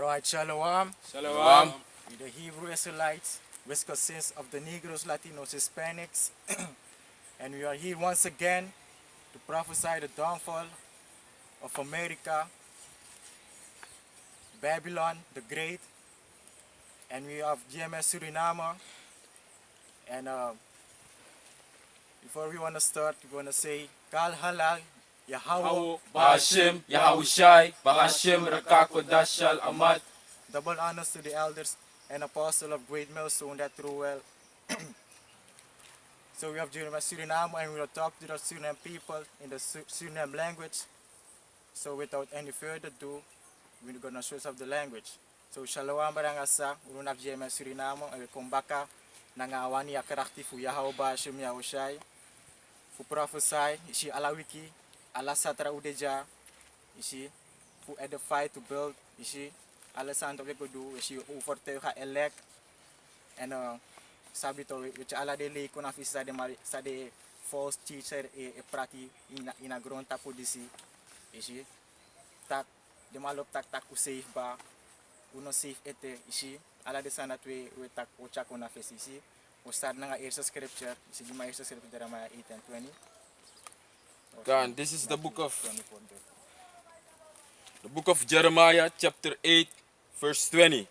Alright, Shalom. Shalom. We the Hebrew Israelites, Wisconsins of the Negroes, Latinos, Hispanics, and we are here once again to prophesy the downfall of America, Babylon the Great, and we have GMS Suriname. And before we want to start, we're going to say, Kal Halal, Yahweh, Bahashim, Yahushai, Bahashim, Rakako, Dashal, Amad. double honors to the elders and apostle of Great Millstone that through well. So we have GMS Suriname and we will talk to the Suriname people in the Suriname language. So without any further ado, we're going to switch up the language. So shalom barang asa, urun af GMS Suriname, and we come back nangawani akarakti fu Yahweh Bahashim Yahushai. Fu prophesy, ishi ala wiki, ala satra udeja, ishi fu edify to build, ishi ala santo we could do, ishi overtuigen elect. En sabi to, weet je, ala de leken af is sa de false teacher prati ina grond tapu disi, ishi tak de malop tak u safe ba, uno safe ete, ishi ala de sana we tak ocha kona fes ishi. We start na eerste scripture, ishi di ma eerste scripture Jeremiah 8 and 20. God, this is the book of Jeremiah, chapter 8, verse 20.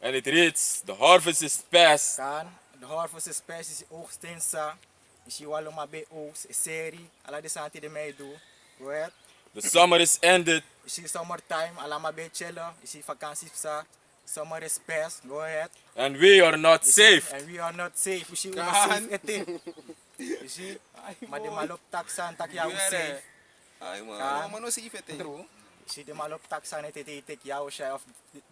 And it reads, the harvest is past. Kan, de harvest is past, is oogstensa, is walo mabe oogst, is serie, ala de santi de mij do, go ahead. The summer is ended. Is summertime, ala mabe chillen, is vakantie sa, summer is past, go ahead. And we are not safe. And we are not safe, is Kan. safe ete. You see, maar de malop taksan tak jou safe. Ay, Kan. mano si ifete. Si de malop taksan ete tek jou shay of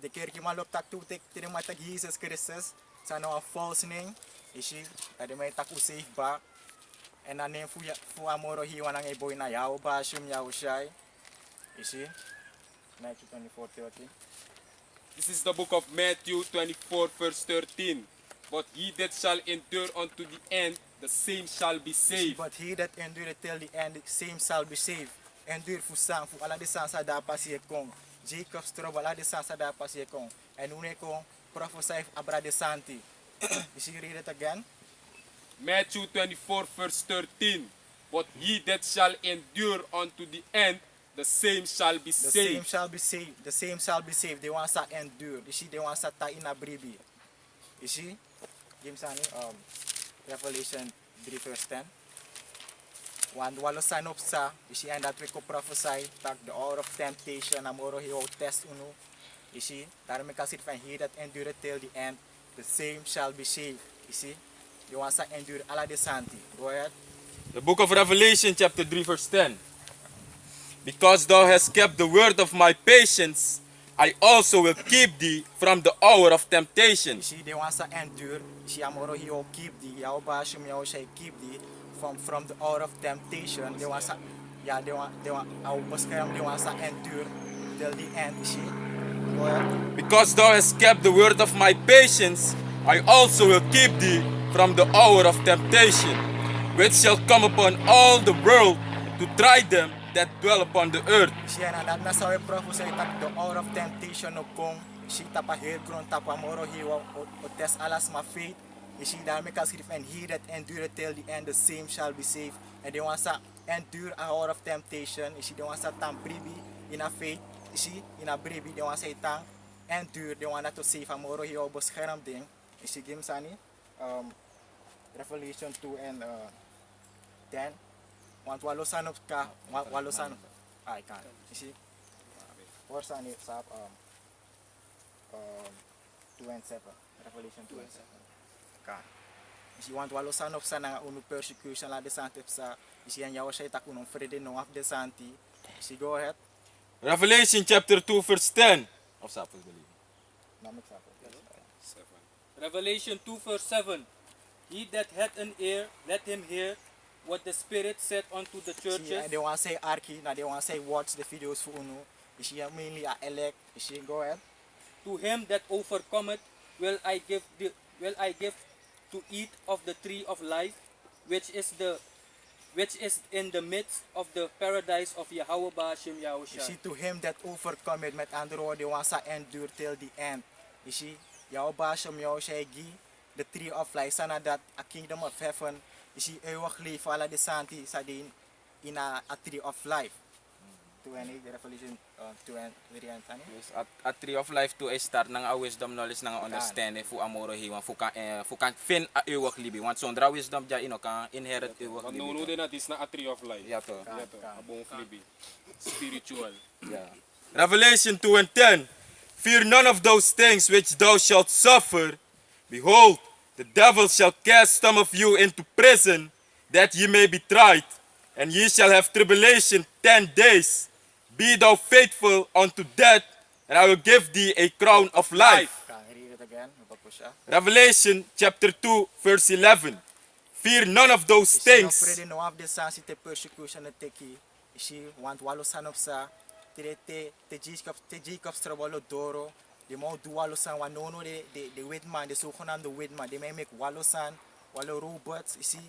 de kerk malop tak tu tek de matak Jesus Christus, sa no a false name. Isi, de may tak u safe ba. En dan neem fu amoro hi wanang e boy na jou ba shum jou shay. Isi. Matthew 24:13. This is the book of Matthew 24, verse 13. But he that shall endure unto the end, the same shall be saved. But he that endure till the end, the same shall be saved. Endure fu sang fu ala de sansa da pasie kong. Jacob's trouble ala de sansa da pasie kong. En une kong prophesy abra de santi. You see, read it again. Matthew 24, verse 13. But he that shall endure unto the end, the same shall be The same saved. shall be saved. The same shall be saved. They want to endure. You see, they want to ta in a bribi. You see, James Revelation 3 verse 10. Want walo sign up sa, you see, and that we could prophesy that the hour of temptation, amoro he will test uno. You see, daarom ik het van he that endure till the end, the same shall be saved. You see, they want to endure ala de santi. Go ahead. The book of Revelation, chapter 3, verse 10. Because thou hast kept the word of my patience, I also will keep thee from the hour of temptation. You see, they want to endure. You see, amoro he will keep thee. Yao bashum yao shay keep thee from the hour of temptation. They want to, yeah, they want, our bescherm, they want to endure till the end. You see, go ahead. Because thou hast kept the word of my patience, I also will keep thee from the hour of temptation, which shall come upon all the world to try them that dwell upon the earth. You see, and that nasa we prophesy that the hour of temptation of kong, you see, tapa heel grond tapa moro he will test alas my faith. You see, daar make us and he that endure till the end, the same shall be saved. And they want to endure a hour of temptation. You see, they want to tam bribi in a faith. You see, in a bribi, they want to say tang endure. They want to save a moro he will bescherm ding. You see, James Sani, Revelation 2 and 10. Want walo sanop ka, walo sanop. I can't. You see, or sani sa 2 and 7. Revelation 2 and 7. Kan. Is want walo sanop sa nga unu persecution la de santip sa is yan yawa siya takunong frede no af de santi. See, go ahead. Revelation chapter 2, verse 10. Of Sapos believe. Namik sa Revelation 2 verse 7. He that hath an ear, let him hear what the Spirit said unto the See, churches. they want to say arki, na they want to say watch the videos for unu. Is mainly a elect. Is go ahead. To him that overcometh will I give to eat of the tree of life, which is which is in the midst of the paradise of Yahweh Ba'ashem You Yahushua. see, to him that overcometh, met andere woorden, want ze endure till the end. You see, jouw Bashem, jouw Shagi, the tree of life, sana dat a kingdom of heaven, you see, eeuwig leven, alla de santi, sa din in a tree of life. 20, the Revelation 20, Dus a tree of life to start ng a wisdom knowledge ng understanding fu amoro hiwan fu kan fin a eeuwig libi want zonder wisdom ja ino kan inherit eeuwig Want libi. no dat is na a tree of life. Ja toch. Ja toch. Abong flibi. Spiritual. Ja. Revelation 2 and 10. Fear none of those things which thou shalt suffer. Behold, the devil shall cast some of you into prison, that ye may be tried, and ye shall have tribulation 10 days. Be thou faithful unto death, and I will give thee a crown of life. Can I read it again? Revelation chapter 2, verse 11. Fear none of those things. Frede no af de sansi te persecution na teki. Ishi want walo san op sa. Te Jacob strabalo doro. De mo du walo san wanono de witman. De zogenaamde witman. De may make walo san. Walo robots. Ishi.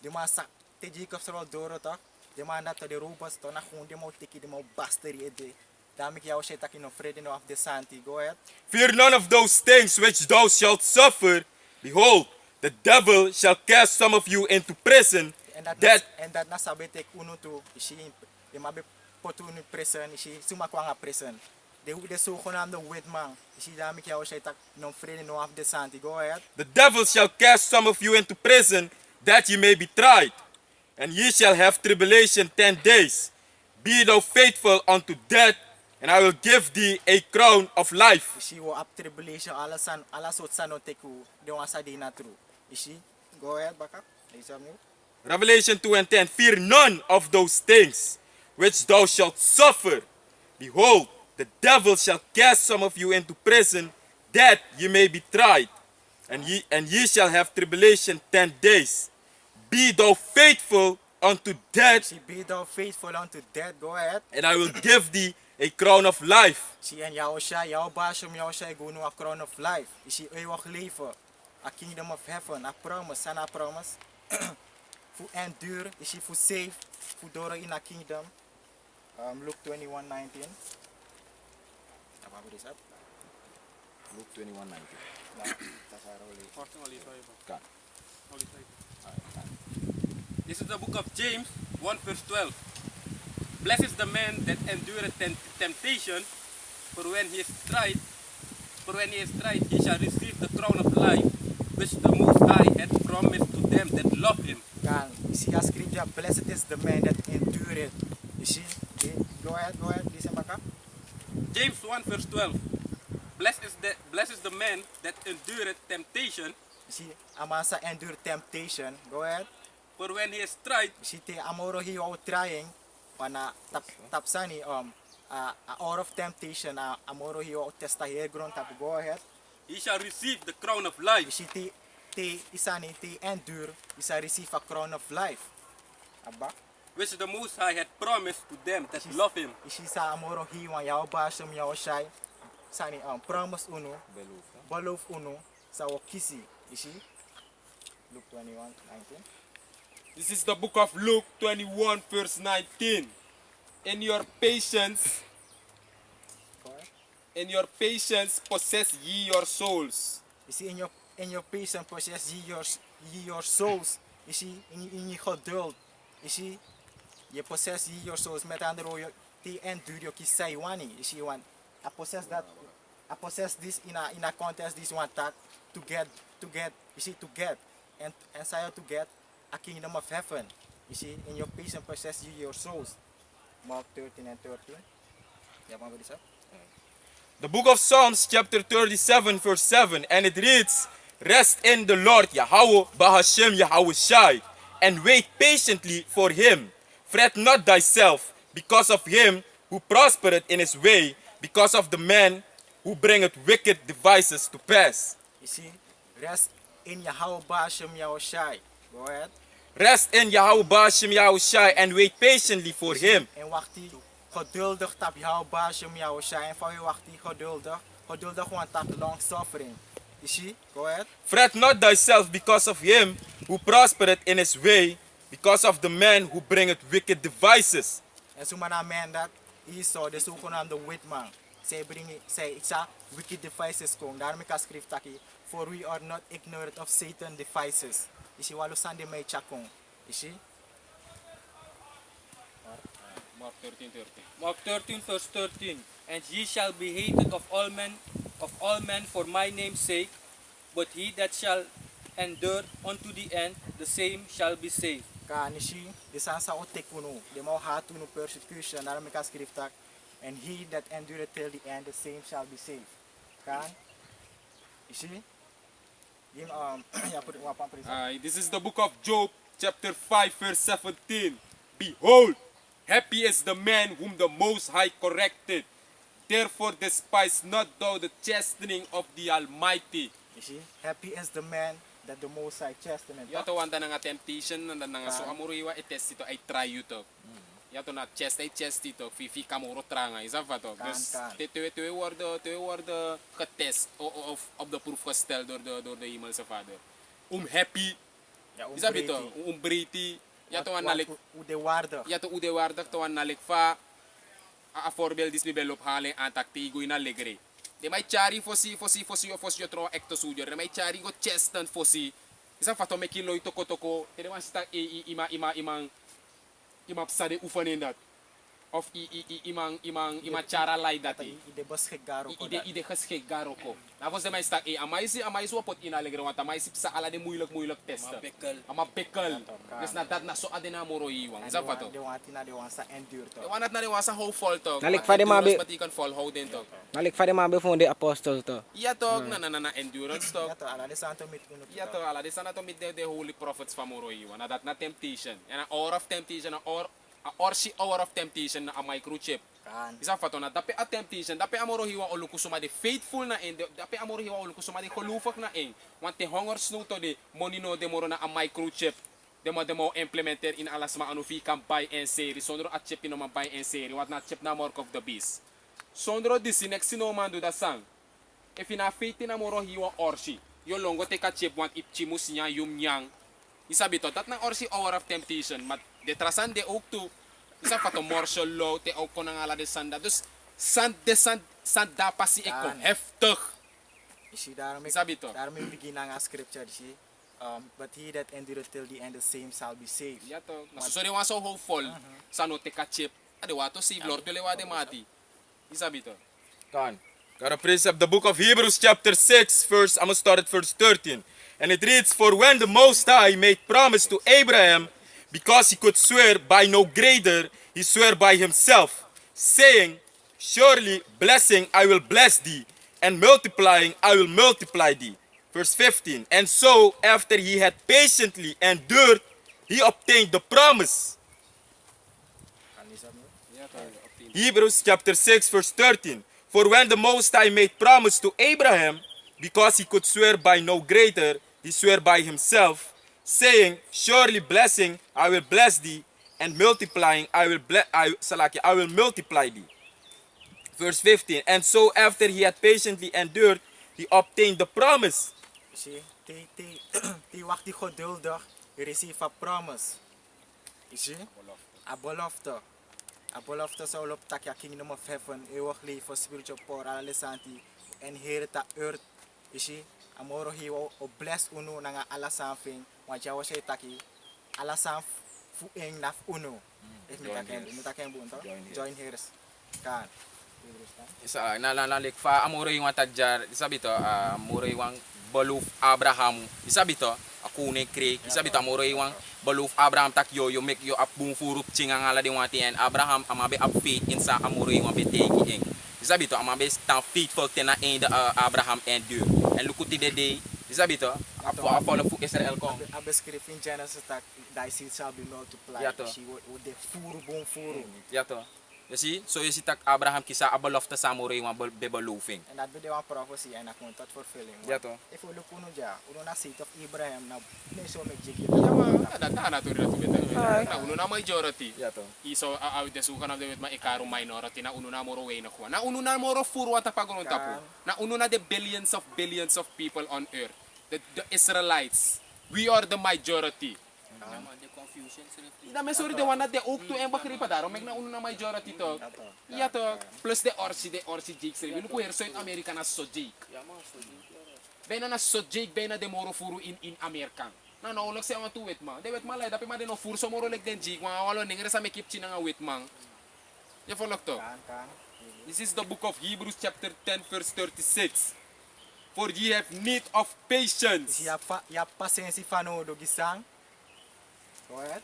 De man sa te Jacob strabalo doro toch. De man dat de robots toch na gewoon de mo teki de mo basteri ede. Daarom ik jou zei dat ik no vrede no af de santi. Go ahead. Fear none of those things which thou shalt suffer. Behold, the devil shall cast some of you into prison. En dat na sabe tek uno to. Ishi. De mabe potu in prison. Ishi. Suma kwanga prison. De zogenaamde witman. Ishi daarom ik jou zei dat ik no vrede no af de santi. Go ahead. The devil shall cast some of you into prison, that ye may be tried. And ye shall have tribulation 10 days. Be thou faithful unto death, and I will give thee a crown of life. Ishi wo up tribulation ala sot sano teku de wasa di na true. Ishi, go ahead baka. Is that me? Revelation 2 and 10. Fear none of those things which thou shalt suffer. Behold, the devil shall cast some of you into prison, that ye may be tried. And ye shall have tribulation 10 days. Be thou faithful unto death, Ishi, be thou faithful unto death. Go ahead. and I will give thee a crown of life. Ishi en jouw bashem, jouw shai go no a crown of life. Ishi eeuwig leven. A kingdom of heaven. A promise. Sana promise. Fu endure. Ishi fu save. Fu doro in a kingdom. Luke 21:19. Apa this up? Luke 21:19. Nou, dat is haar rol. Kan. This is the book of James 1 verse 12. Blessed is the man that endureth temptation, for when he is tried, he shall receive the crown of life, which the Most High hath promised to them that love him. Kan, you see a scripture, blessed is the man that endureth. You see? Okay. Go ahead, listen back up. James 1 verse 12. Blessed is the man that endureth temptation, You see, amasa endure temptation. Go ahead. for when he is tried, You see, te amoro he out trying, wana tapsani out of temptation, amoro he out testa here ground tap. Go ahead. he shall receive the crown of You life, see, te isani te endure, is a receive a crown of life. Abba. which the Most High hath promised to them that love him. You see, sa amoro he wan yao bashem yao shai, sani promise uno, beloof uno, sa wakisi. You see, Luke 21:19. This is the book of Luke 21 verse 19. In your patience, Go ahead. in your patience possess ye your souls. You see, in your patience possess ye your souls. You see, in je geduld. You see, je possess ye your souls. Met andere woorden, die endure je kisai wani. You see, want I possess this in a contest. This one tag to get. You see, to get and say to get a kingdom of heaven. You see, in your patience possess ye your souls. Mark 13 and 13. Yeah, want to this up? The book of Psalms chapter 37 verse 7, and it reads, Rest in the Lord Yahweh Bahashem Yahweh Shai, and wait patiently for him. Fret not thyself because of him who prospereth in his way, because of the man who bringeth wicked devices to pass. You see, rest in Yahweh Bashem Yahweh Shai. Go ahead. Rest in Yahweh Bahashem Yahweh Shai, and wait patiently for him. En wacht die geduldig tap Yahweh Bashem Yahweh Shai. En van je wacht die geduldig. Geduldig want tap long suffering. You see? Go ahead. Fret not thyself because of him who prospereth in his way, because of the man who bringeth wicked devices. En zo maar men dat Esau, de zogenaamde witman. Zij ik zag wicked devices komen. Daarom ik schreef taki. For we are not ignorant of Satan devices. Is je walu sande mij chakong. Is je? Mark 13:13. Mark 13, verse 13. And ye shall be hated of all men for my name's sake, but he that shall endure unto the end, the same shall be saved. Kan is je? De sansa otekunu. De mau hatunu persecution. Daarom ik schreef tak. And he that endureth till the end, the same shall be saved. Kan? Is je? Yung ja put wapan prisa. This is the book of Job, chapter 5, verse 17. Behold, happy is the man whom the Most High corrected. Therefore despise not thou the chastening of the Almighty. Is je? Happy is the man that the Most High chastisement. Yato wanda nga temptation nanda nga so amuriwa itest ito ay try you to. Yato na chest ito fifi kamuro tranga isa vato. Dus twee worden getest of the proof gesteld door de hemelse Vader. Happy. Isa bito briti. Yato wan nalik de waardig. Yato ude waardig to wan nalik fa a voorbeeld is bibelop halen aan taktigo in allegre. De mai chari fosi yo tro ecto sujo. De mai chari go chestan fosi. Isa fato me kilo ito kotoko. De man sta ima psade ufanen dat. Of imang cara lai dati. Ide bos garo ko. Ide khaskhek garo ko. Tapos de mai sta amai si wapot in allegre wanta mai si psa ala de muilak testa. Ama bekkel. Des na dat na so adena moro iwang. Isa fato. De wati na de wansa endure to. De wanat na de wasa how fall to. Nalik fa de mabe. Matikan fall how den to. Nalik fa de mabe fon de apostles to. Ja toch, na endurance toch. Ja to ala de santo mit uno. Ja toch, ala de sana to mit the holy prophets van moro iwan. Na dat na temptation. En an hour of temptation, hour of temptation na a microchip. Kan. Isa fato na dape a temptation, dape amoro hiwa olukusuma de faithful na en, dape amoro hiwa olukusuma de gelufak na en. Want de honger snoeto de money no de moro na a microchip. De mo implementer in alas ma anu fi kan buy en serie. Sondro a chip in man buy en serie. Wat na chip na mark of the beast. Sondro disi next no man do da sang. If ina faith na moro hiwa orsi. Yo longo te ka chip want ipchimus nya yum nyang. Isabi to, dat na orsi hour of temptation. Mat de trasan de ook to. Isa fato martial law te ook kon ngala de sanda. Dus sand da pasi eko heftig. Is je daarom Isabi to. daarom ik begin aan scripture is je. But he that endureth till the end, the same shall be saved. Ja to. Sorry wan so hopeful. Sano te ka chip. Ade wato save Lord tole wade mati. Isabi to. Kan. Gotta precept the book of Hebrews chapter 6 verse, I'm gonna start at verse 13. And it reads, for when the Most High made promise to Abraham, because he could swear by no greater, he swore by himself, saying, surely blessing I will bless thee, and multiplying I will multiply thee. Verse 15, and so after he had patiently endured, he obtained the promise. Hebrews chapter 6 verse 13. For when the Most High made promise to Abraham, because he could swear by no greater, he swore by himself, saying, surely blessing I will bless thee, and multiplying I will multiply thee. Verse 15. And so after he had patiently endured, he obtained the promise. Zie, die wacht die geduldig, je receive a promise. Zie, a belofte. A belofte zou op takja kingdom of heaven, eeuwig leven, spiritual power, allesanti, inherit the earth. Zie, amoro hiwo o bless uno nanga alasafing, want jou was taki, alasaf fu eng naf uno. If me taken bunto, join heirs. Kan. Isa nalik fa amoro yung tagjar isabi to amoro yung baluf Abraham isabi to akune kre isabi to amoro yung baluf Abraham tak yo make yo up bung furup chinga ngala di wati and Abraham amabe up faith in sa amoro yung beteki eng isabi to amabe stand faithful tena in Abraham endure and lukuti de day isabi to follow fu Israel ko Abeskrif in Genesis that thy seed shall be multiplied. Ja, toch. She would de furu bong furu. ya to you see so you see tak Abraham kisa abalof ta sa amoro yung bebalufing And that be the one prophecy and akong touch fulfilling. ya to If you look uno ja, uno na seed of Abraham na neso may jigit. Na to rin na uno na majority. ya to Iso awit de sukan of the with maikaro minority na uno na moro way na kuha. Na uno na moro furu at pagunong tapo. Na uno na the billions of people on earth. The Israelites. We are the majority. confusion sir. Ida me sorry de wana de ook to en bakri pa daarom mek na uno na majority to. Ja to plus de orsi jake sir. Wil ko hier Zuid-Amerika na so jake. Ja man, so die. Bijna na so jake bijna de moro furu in Amerika. Na no lek se ama tu wet man. De wet man lai dapi ma de no furu so moro lek den jake. Wa walo ningre sa mekip china nga wet man. Je volgt to. Kan. This is the book of Hebrews chapter 10 verse 36. For ye have need of patience. Ya paciência fano do gisang. Go ahead.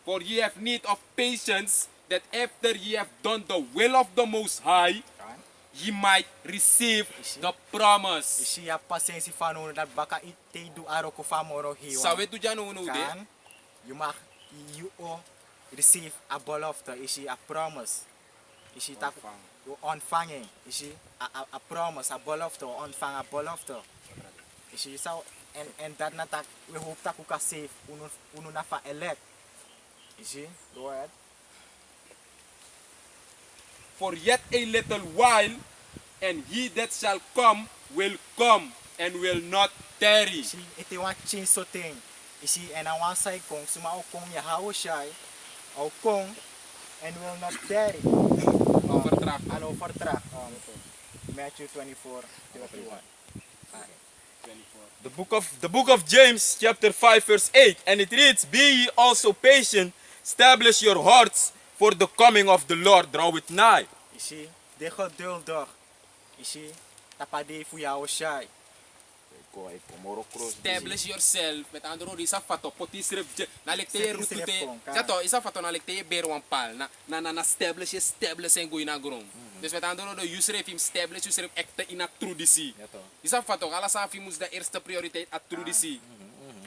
For ye have need of patience, that after ye have done the will of the Most High, Kan. ye might receive the promise. Isi ya paciência fano dat baka ite do aro ko famoro hiwa. Sawe tu dyan uno de. Kan. You receive a belofte. Isi a promise. Isi tak you ontvangen. Isi a promise, a belofte, ontvang a belofte. Isi so en dat na tak we hoop tak uka save uno na fa elect. Isi, go ahead. For yet a little while, and he that shall come will come and will not tarry. Isi ite wan change so thing. Isi en a wan sai kong suma o kong ya hao shai. O kong and will not tarry. Overdraft. An overdrag. Matthew 24:31. The book of James, chapter 5, verse 8, and it reads, Be ye also patient, establish your hearts, for the coming of the Lord draweth nigh. Isi, de geduldig. Isi, tapade fu ya o shai. Establish yourself. Met andere woorden, isa fato poti srep na lekte Srep rutu srep te. kong, ka. Jato, isa fato na lekte beer wan pal. Na establish en gooi na grom. Dus met andere woorden, you srep him establish, you srep ekte in a true disi. Isa fato, ala sa fimus de eerste prioriteit a true disi.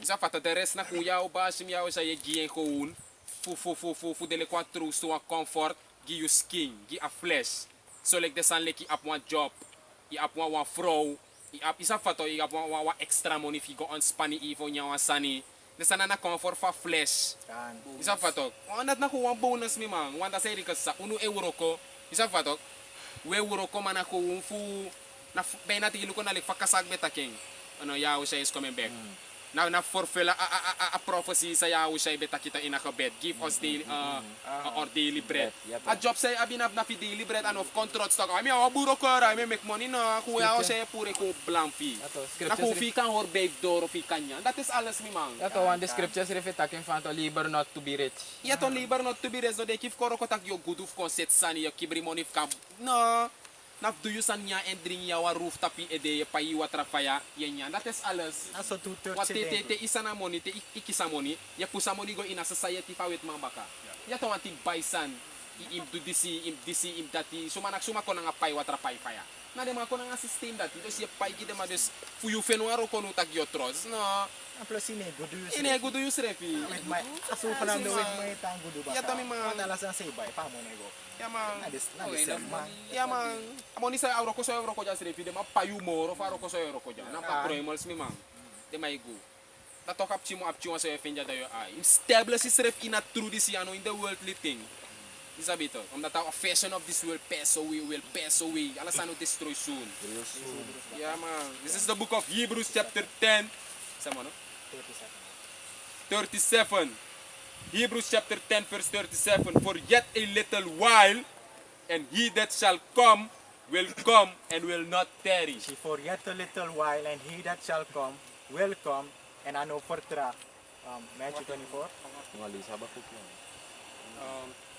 Isa fato, de rest na kung jou basim jou sa ye gien gewoon. Fu dele kwa true to a comfort, gi you skin, gi a flesh. So like de san leki ap wan job, i ap wan vrouw. Isa fato i ap wan extra money fi go ontspanning ifo nya wan sani. Nesa na comfort fa flesh. Kan. Isa fato. Wanat na ko wan bonus mi man. Wanta say ka sa unu euro ko. Isa fato. We euro ko man ako fu na bena ti ko na lik fakasag beta king. Ano yawo siya is coming back. Na fulfill a prophecy sa yawo siya beta kita in a bed. Give us daily our daily bread. A job say abinab na fi daily bread and of contract stock. I mean buro ko ra I make money na ku yawo siya pure ko blampi. Na ku fi kan hor babe door fi kanya. That is alles mi man. Ja to one the scriptures reflecting van to labor not to be rich. Ja to labor not to be rich. So de kif koro ko tak yo good of concept sani yo kibri money kam. No. Naf do you san nya and dring ya wa roof tapi ede pa yi watrafaya yenya. That is alles. Aso tutur Wat te isa na money, te ikisa money, ya pusa money go in a society pa wet man baka. Ya to wanti baisan, im do disi, im dati, sumanak sumako nga pay watra pay faya. Na de mako nga system dati, dos ye pay gide ma des fuyu fenuaro kono tag yotros. No, plus ini gudu yus. ine gudu yus refi. Aso pa nang with may tang gudu ba. Ya to mi man. Alasan say bay pa mo nego. Ya man. Na dis man. Ya man. Amoni sa euro ko jas refi de ma payu moro fa euro ko so euro ko ja. Na pa promols mi man. De may go. Na talk up chimo sa fenja da yo ay. Establish is ref in a true this ano in the worldly thing. Isabito, omdat a fashion of this world will pass away. Alasano destroy soon. Yeah man. This is the book of Hebrews chapter 10. Sama no? 37. Hebrews chapter 10 verse 37. For yet a little while, and he that shall come will come and will not tarry. She for yet a little while, and he that shall come will come, and an overdrag. Matthew 24.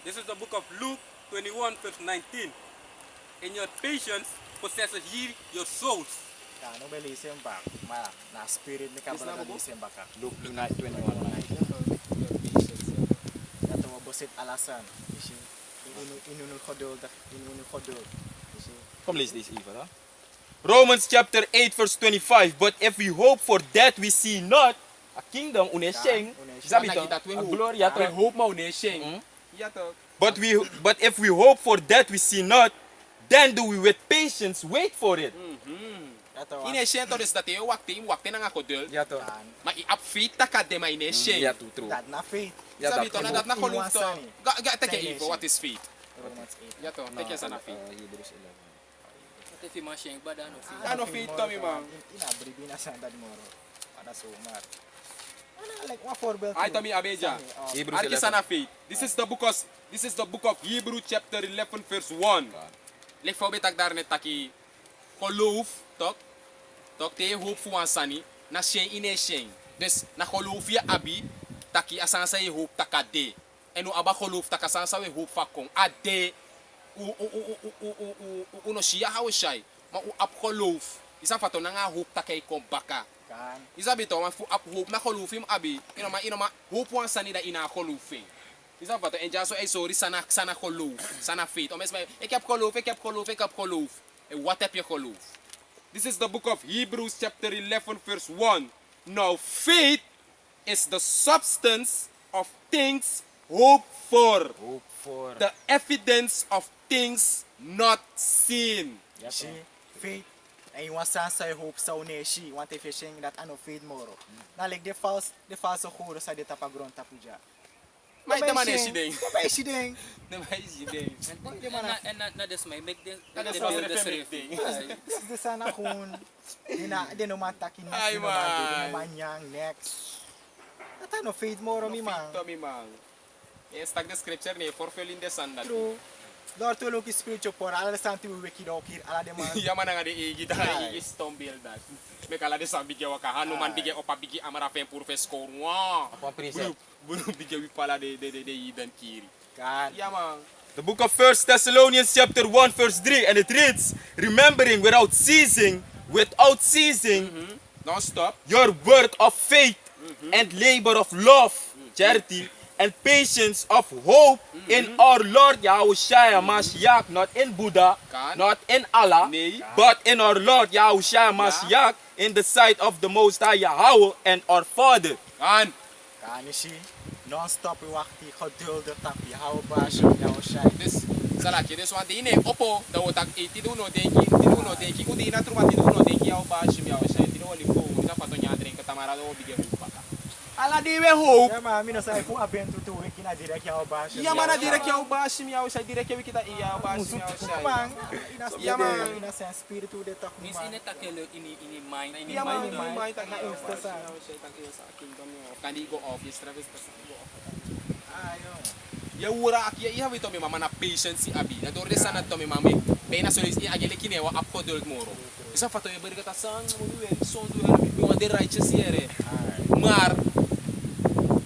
This is the book of Luke 21 verse 19. In your patience possesses ye your souls. Ano belisem ba? Na spirit ni kabala belisem ba ka? Luke 21. Dato mo bosit alasan. Isi inunul khodol. Isi. Come lees deze even. Huh? Romans chapter 8 verse 25. But if we hope for that we see not, a kingdom unesheng, Sabito, a glory we hope ma unesheng. But if we hope for that we see not, then do we with patience wait for it. Dato. Inesheng to des dati wakte na nga kodol. Ja to. Ma i-upfit ta ka de ma inesheng. Ja to true. Dat na faith. Ja Sabito na dat na koluf to. Iwasan Take info, what is feet? Romans 8. Ja to, take sa na feet. Hebrews 11. Ito fi masheng bada no fi. Ano feet to mi man? Inabribi na sa dad moro. Pada sumar. Like one voorbeeld. I Tommy Abeja. Hebrews Arki 11. sana faith. This is the book of Hebrew chapter 11 verse 1. Lek voor betak daar net taki geloof tok te hoop voor sani na shen ine shen. Dus na geloof je abi taki asansa je hoop takade. En nu aba geloof takasansa we hoop fakong ade uno shia hawe shai. Maar u ap geloof. Isa fato na nga hoop takay kom baka. Kan. Isa bito man fu ap hoop na geloof abi. Ino ma hoop wan sani da ina geloof. Isa fato en jaso sorry sana geloof, sana faith. Om esma ik heb geloof. En wat heb je geloof? This is the book of Hebrews chapter 11 verse 1. Now faith is the substance of things hoped for. Hoop voor. The evidence of things not seen. Zie, faith. En je want sansa je hoop sa une shi, want if je sheng dat ano faith moro. Na like de false guru sa de tapa grond tapuja. Maar de man is je ding. Wat is je ding? De man is je ding. En na des mij make the Dat is the wel build the een serif. ding. This is the sana kun. Di no man taki next, Ay, di no man do, di man. no man yang next. Dat ano faith moro mi man. Tommy man. Yes, tak de scripture nee, forfulling de sanda. True. Door to look spiritual por ala de santi we weki dok hier ala de man. Ja man nga de egi da egi stombil dat. Mek ala de sam bigge waka hanu man bigge opa bigge amara fen pour faire score. Wa. Op een preset. Buru bigge wi pala de iden kiri. Kan. Ja man. The book of 1 Thessalonians chapter 1 verse 3, and it reads, remembering without ceasing Non stop. your work of faith and labor of love, charity, and patience of hope in our Lord Yahushua Mashiach, not in Buddha, Kan. not in Allah, Nee. but in our Lord Yahushua Mashiach, in the sight of the Most High Yahweh and our Father. Kan. Kan je zie. Non-stop we wachten geduldig tapi hou baas jou shai. Dus salaki dus want die nee oppo da wotak ti do no denki udi na truma ti do no denki au ba shim ya shai ti do limpo ina pato nya drink tamara do bige baka. Ala di we hope. Ja maar mina sai ku abentu tu weki na direct jou baas. Ja mana direct ya ba shim ya shai direct we kita iya ba shim ya shai. Man, Ja, man. ina sen spiritu de tak Mis man. ine takelo ini mind. Ini Ja man mind. di mai tak Na na insta sa. tak iyo sa kingdom yo. Kandi go office travis ta sa go. Ayo. Ya wura ak ya iha wito mi mama na patience si abi. Na dorde sana to mi mama. Be na solis i agele kine wa apko dol moro. Isa fato ya berkata sang mo wen son do mi wa de righteous yere. Maar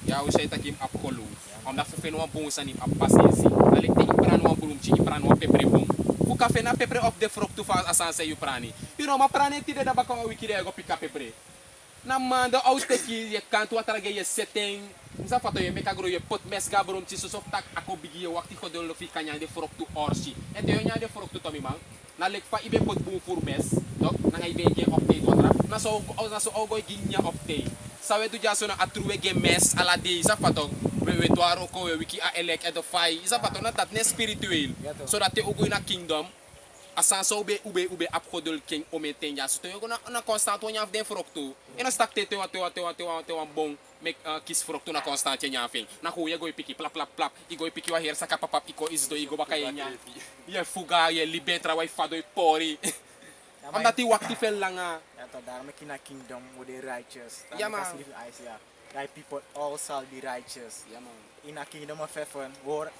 ya usay takim apkolo. Am na fen wa bon sanim ap pasensi. Dalik te ipran wa bulum chi ipran wa pepre bom. Fu kafe na pepre of the fruit to fa asanse yu prani. You know ma prani ti de da baka wa wiki de go pika pepre. Na manda austeki ye kanto atrage ye setting. Misa fato ye meka gro ye pot mes gabrom ti sof tak ako bigi ye wakti ko don lo fi kanya de frok tu orsi. Et yo nya de frok tu tomi mang. Na lek fa ibe pot bu fur mes. Dok na ngay be ge update otra. Na so ogo ginya update. Sawe tu jaso na atruwe ge mes ala de isa fato. We twaro ko we wiki a elek edify. Isa fato na tat ne spiritual. So that te ogo na kingdom. Asan so ube apkodol king ometen ja so yo na constant nya den frokto ina stak te wa bon mek kis frokto na constant nya fin na ko ye go piki plap igo piki wa her saka papap iko is do igo bakay nya ye fuga ye libetra wa fado pori am dati wakti fel langa Ja to daarom kina kingdom with the righteous. Ja, man. Right people all shall be righteous. ja man In a kingdom of heaven, or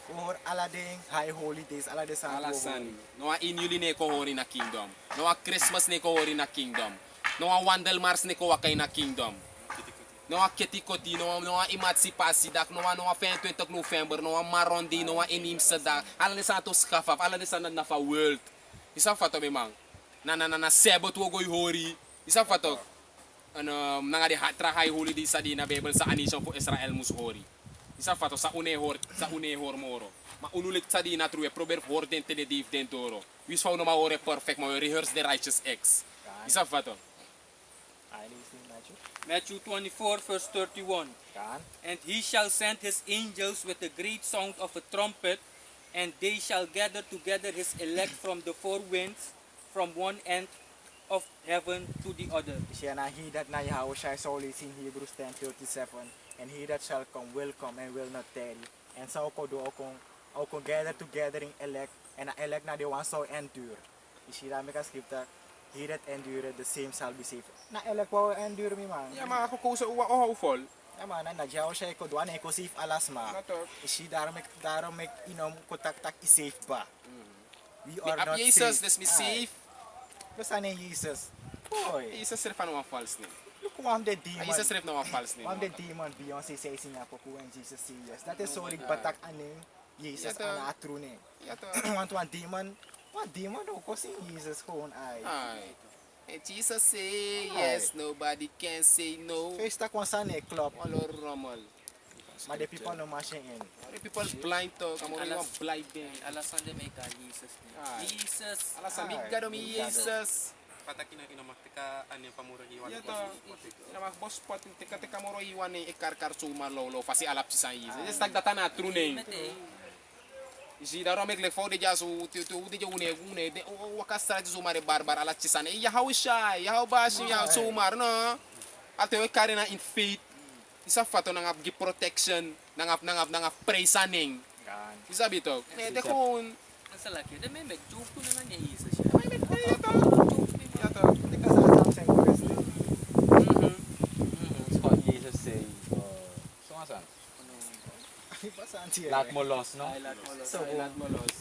alla ding high holidays, alla de san. alasan no wa inyuli ne ko hori na kingdom no wa Christmas ne ko hori na kingdom no wa wandel mars ne ko wa kay na kingdom no wa ketikoti no wa emancipasi dak no wa 25 November no wa marondi no wa inimsa dak ala de santo skafaf ala de san na fa world isa fato me mang na sebot wo goy hori isa fato ano nanga de hatra high holiday sa di na Bible sa anisyon po Israel mus hori isa fato sa une hor moro ma unulik sa di na true proverb hor den te de div den toro wis fa no ma hore perfect ma rehearse the righteous acts isa fato I listen Matthew. Matthew 24 verse 31. Kan. And he shall send his angels with a great sound of a trumpet, and they shall gather together his elect from the four winds, from one end of heaven to the other. Siya na he that na Yahushua soul is in Hebrews 10:37, and he that shall come will come and will not tarry. And sa ako do ako gather together in elect, and a elect na the one so endure. Isira me ka scripta, he that endure the same shall be saved. Na elect wa endure mi man. ya ma ako ko sa uwa o fall Ja man, en dat jou zei ik doan ik safe alles maar. Natuurlijk. Is daarom ik contact tak is safe ba. We Me are ap not Jesus, safe. dus me Aye. safe. We zijn in Jesus. Boy, Jesus schreef van een vals name. look who the demon. Jesus schreef nou een vals name. Wam the demon Beyoncé zei in Japoku en Jesus say yes. Dat is zo ik batak aning Jesus Ja, toch. aan a true name. Ja toch. Want one demon ook was in Jesus gewoon ai. Aye. And Jesus say yes, nobody can say no. Feest tak was aan een club, Wallo rommel. maar the people no machine in. The people blind talk, I'm only one blind man. Alasan may ka Jesus. Aye. Jesus. Alas Aye. amigado mi Amigado. Jesus. Patakin na inamaktika ano yung pamurahiwan. Ya to. Ina mag boss pot teka moro iwan ni ikar suma lo fasi alap si san Jesus. Just tak data na true name. Isi daro meg lek fode jasu tu de une de wakastra suma re barbar ala ci san. Ya how shy, ya how bashi ya sumar no. Ato e karina in faith. Isa fato nangap gi protection, nangap praisaning. Kan. Isa bito. De kon. Ang salaki. Dahil may mag-joke ko na lang niya Jesus siya. Ya to. Ya to. Teka sa Samsung ko best. Scott Jesus say, so nga saan? Iba saan siya. Lahat mo lost, no? So,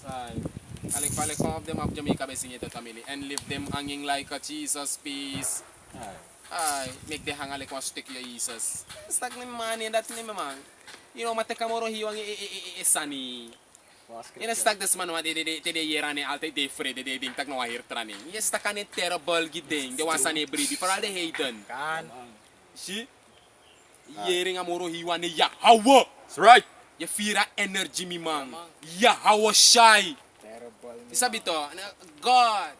Ay. Alik of them of Jamaica basing ito tamili and leave them hanging like a Jesus piece. Ay, make the hang alik was stick ya Jesus. Stag ni man that ni man. You know mateka moro hiwang isani. Ina stag this man wa de yerane alte de fred de ding tag no ahir training. Yes ta kanin terrible giding. De wansa ni breed for all the hayden. kan. Si yering amoro hiwan ni ya hawa. That's right. Ya fira energy mi man. Ya hawa shy. Terrible. Sabi to, God,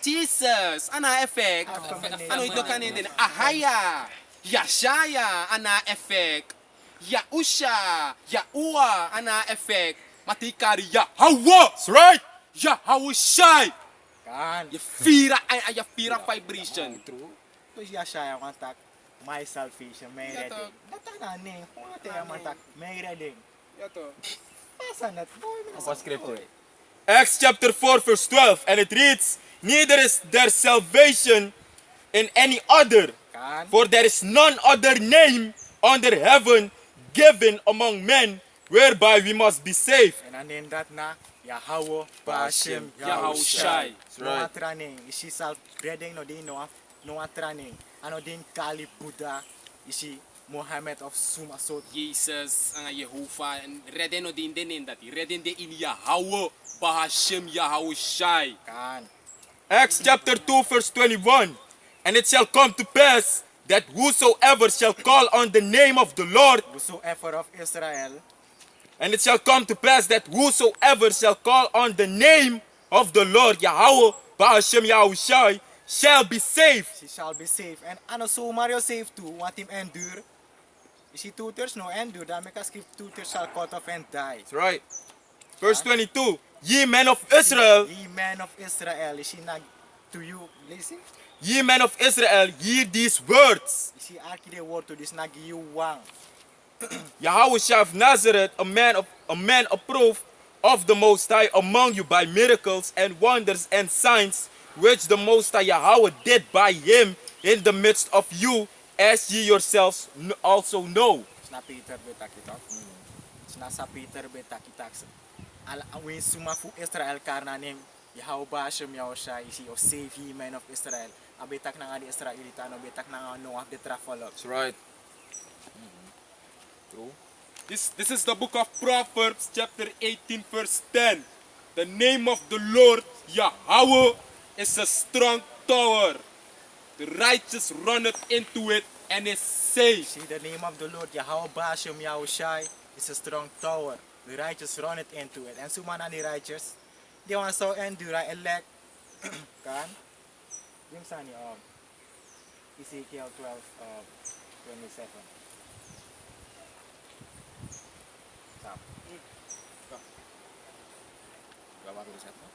Jesus, ana effect. Ano ito kanin din? Ahaya, Yashaya, ana effect. Yausha, Yaua, ana effect. Matikari, Yahawa, That's right. Yahawashi. Kan. Ya fira vibration. True. Pues ya siya yung contact. My salvation, may Yato. reading. Nata na ni. Kung ate yung contact, may reading. Yato. Pasa na. What scripture? Acts chapter 4 verse 12, and it reads, neither is there salvation in any other, Kan. for there is none other name under heaven given among men whereby we must be saved. And anin that na. Yahweh, Bashem, Yahushai. Yahushai. No atraning. Isi self reading no din no atraning. Ano din Kali Buddha. Isi Muhammad of Sumasot. Jesus, ang Yehovah, and redden no din dati. Redden de in Yahweh, Bahashem Yahushai. Kan. Acts chapter 2 verse 21, and it shall come to pass that whosoever shall call on the name of the Lord, Whosoever of Israel. and it shall come to pass that whosoever shall call on the name of the Lord, Yahweh, Bahashem Yahushai, shall be saved. She shall be safe. And ano so Mario safe too. Want him endure. Isi tutors no endure. Dami ka skip tutors shall cut off and die. That's right. Verse 22, ye men of Israel, Ye men of Israel. Isi nag to you. Listen. ye men of Israel, hear these words. Isi aki de word to this nag you wang. Yahushua of Nazareth, a man approved of the Most High among you by miracles and wonders and signs, which the Most High Yahweh did by him in the midst of you, as ye yourselves also know. Sna Peter betakitak. Sna sa Peter betakitak. Win sumafu Israel karna ning Yahweh Bashem Yahushai. Isi of save ye men of Israel. Abetak na nga di Israelita. No betak na nga Noah the traveler. That's right. This is the book of Proverbs, chapter 18, verse 10. The name of the Lord, Yahweh, is a strong tower. The righteous runneth into it and is safe. See the name of the Lord, Yahweh Bashem Yahushai, is a strong tower. The righteous run it into it. And sumana ni righteous, they want so endure elect. Kan? Yung sani Ezekiel 12, 27. Stop. Gawa ko sa ito.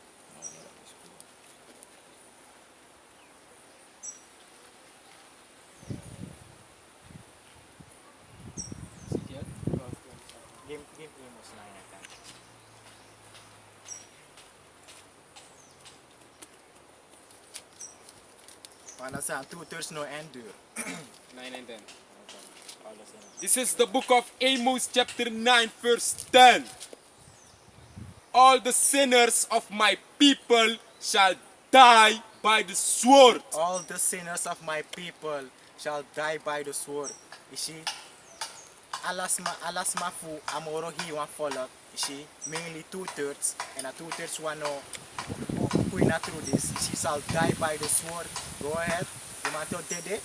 Game Amos na yan. Kan? Para sa tutors no endure. 9 and 10. This is the book of Amos chapter 9 verse 10. All the sinners of my people shall die by the sword. All the sinners of my people shall die by the sword. You see, alas mafu amoro hi wan follow. You see, mainly 2/3, and a 2/3 one no who not through this. She shall die by the sword. Go ahead. You want to did it?